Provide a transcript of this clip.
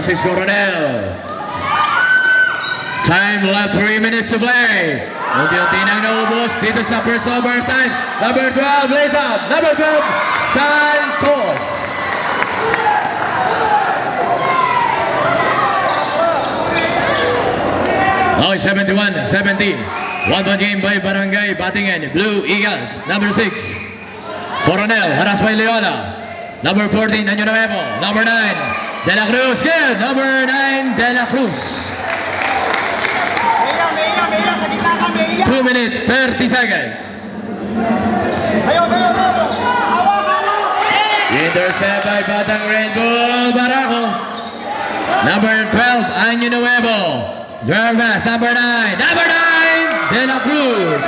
6, Coronel. Time left 3 minutes to play. Unti-unti nang naubos dito sa first overtime. Number 12, lays up. Number 12, Santos. Okay, 71-70. 1-1 game by Barangay Batingan. Blue Eagles. Number 6, Coronel. Haras by Leola. Number 14, Año Nuevo. Number 9, De La Cruz. Good. Number 9, De La Cruz. 2 minutes, 30 seconds. Intercept by Batang Rainbow Baraco. Number 12, Año Nuevo. Drive pass, number 9. Number 9, De La Cruz.